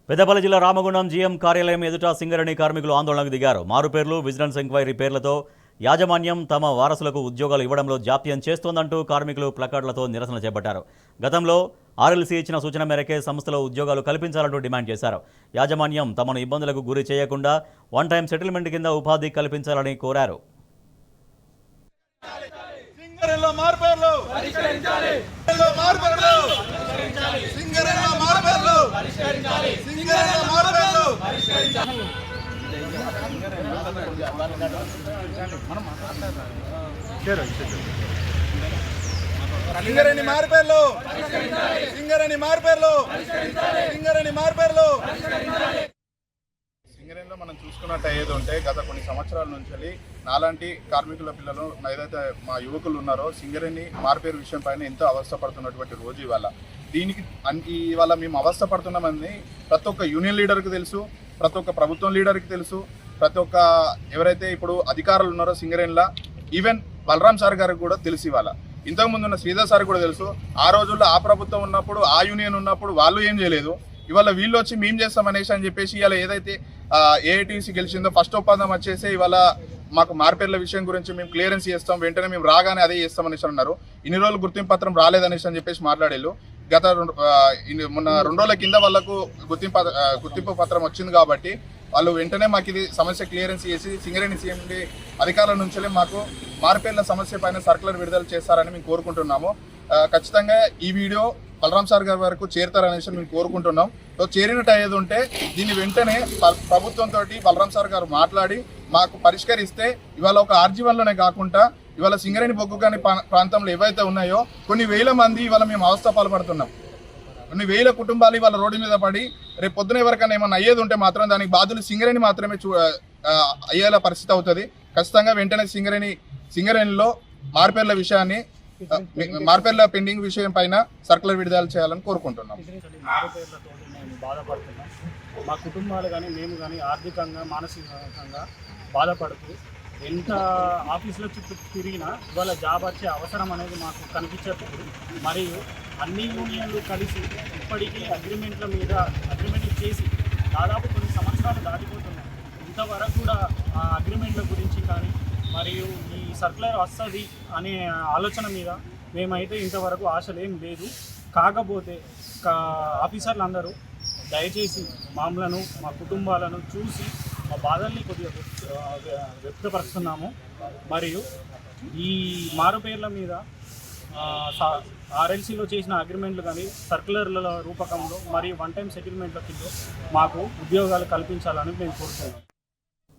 పెద్దపల్లి జిల్లా రామగుండం జీఎం కార్యాలయం ఎదుట సింగరేణి కార్మికులు ఆందోళనకు దిగారు. మారుపేర్లు, విజిలెన్స్ ఎంక్వైరీ పేర్లతో యాజమాన్యం తమ వారసులకు ఉద్యోగాలు ఇవ్వడంలో జాప్యం చేస్తోందంటూ కార్మికులు ప్లకార్డులతో నిరసన చేపట్టారు. గతంలో ఆర్ఎల్సీ ఇచ్చిన సూచన మేరకే సంస్థలో ఉద్యోగాలు కల్పించాలంటూ డిమాండ్ చేశారు. యాజమాన్యం తమను ఇబ్బందులకు గురి చేయకుండా వన్ టైం సెటిల్మెంట్ కింద ఉపాధి కల్పించాలని కోరారు. సింగరేణి మార్పేర్లు సింగరేణి మార్పేర్లు సింగరేణి మార్పేర్లు సింగరేణిలో మనం చూసుకున్నట్టు ఏది ఉంటే గత కొన్ని సంవత్సరాల నుంచి నాలాంటి కార్మికుల పిల్లలు ఏదైతే మా యువకులు ఉన్నారో సింగరేణి మార్పేరు విషయం పైన ఎంతో అవస్థపడుతున్నటువంటి రోజు ఇవాళ మేము అవస్థపడుతున్నామని ప్రతి ఒక్క యూనియన్ లీడర్కి తెలుసు, ప్రతి ఒక్క ప్రభుత్వం లీడర్కి తెలుసు, ప్రతి ఒక్క ఎవరైతే ఇప్పుడు అధికారులు ఉన్నారో సింగరేణిలో ఈవెన్ బలరాం సార్ గారికి కూడా తెలుసు. ఇవాళ ఇంతకుముందు ఉన్న శ్రీధర్ సార్ కూడా తెలుసు. ఆ రోజుల్లో ఆ ప్రభుత్వం ఉన్నప్పుడు ఆ యూనియన్ ఉన్నప్పుడు వాళ్ళు ఏం చేయలేదు. ఇవాళ వీళ్ళు వచ్చి మేము చేస్తామనేసి అని చెప్పేసి ఇవాళ ఏదైతే ఏఐటీసీ గెలిచిందో ఫస్ట్ ఒప్పందం వచ్చేసి ఇవాళ మాకు మార్పేర్ల విషయం గురించి మేము క్లియరెన్స్ చేస్తాం, వెంటనే మేము రాగానే అదే చేస్తామనేసి అన్నారు. ఇన్ని రోజులు గుర్తింపు పత్రం రాలేదనేసి అని చెప్పేసి మాట్లాడేళ్ళు. గత మొన్న 2 రోజుల కింద వాళ్ళకు గుర్తింపు పత్రం వచ్చింది కాబట్టి వాళ్ళు వెంటనే మాకు ఇది సమస్య క్లియరెన్స్ చేసి సింగరేణి సీఎండి అధికారుల నుంచి మాకు మార్పేర్ల సమస్య పైన సర్కులర్ విడుదల చేస్తారని మేము కోరుకుంటున్నాము. ఖచ్చితంగా ఈ వీడియో బలరాం సార్ గారి వరకు చేరుతారనేసి మేము కోరుకుంటున్నాం. సో చేరినట్టు అయ్యేది ఉంటే దీన్ని వెంటనే ప్రభుత్వంతో బలరాం సార్ గారు మాట్లాడి మాకు పరిష్కరిస్తే ఇవాళ ఒక ఆర్జీవన్లోనే కాకుండా ఇవాళ సింగరేణి బొగ్గు కాని ప్రాంతంలో ఏవైతే ఉన్నాయో కొన్ని వేల మంది ఇవాళ మేము అవస్థ పాల్పడుతున్నాం. కొన్ని వేల కుటుంబాలు ఇవాళ రోడ్డు మీద పడి రేపు పొద్దున ఎవరికైనా ఏమన్నా అయ్యేది ఉంటే మాత్రం దానికి బాధ్యులు సింగరేణి మాత్రమే అయ్యేలా పరిస్థితి అవుతుంది. ఖచ్చితంగా వెంటనే సింగరేణిలో మార్పేర్ల విషయాన్ని మార్పేర్ల పెండింగ్ విషయం పైన సర్కులర్ విడుదల చేయాలని కోరుకుంటున్నాం. మా కుటుంబాలు కానీ మేము కానీ ఆర్థికంగా మానసికంగా బాధపడుతూ ఎంత ఆఫీసుల చుట్టూ తిరిగినా ఇవాళ జాబ్ వచ్చే అవసరం అనేది మాకు కనిపించట్లేదు. మరియు అన్ని యూనియన్లు కలిసి ఇప్పటికీ అగ్రిమెంట్లు చేసి దాదాపు కొన్ని సంవత్సరాలు దాటిపోతున్నాయి. ఇంతవరకు కూడా ఆ అగ్రిమెంట్ల గురించి కానీ మరియు ఈ సర్కులర్ వస్తుంది అనే ఆలోచన మీద మేమైతే ఇంతవరకు ఆశలేం లేదు. కాకపోతే ఆఫీసర్లు అందరూ దయచేసి మమ్మలను మా కుటుంబాలను చూసి మా బాధల్ని కొద్దిగా వ్యక్తపరుస్తున్నాము. మరియు ఈ మారుపేర్ల మీద ఆర్ఎల్సీలో చేసిన అగ్రిమెంట్లు కానీ సర్కులర్ల రూపకంలో మరియు వన్ టైం సెటిల్మెంట్ల కింద మాకు ఉద్యోగాలు కల్పించాలని మేము కోరుతున్నాం.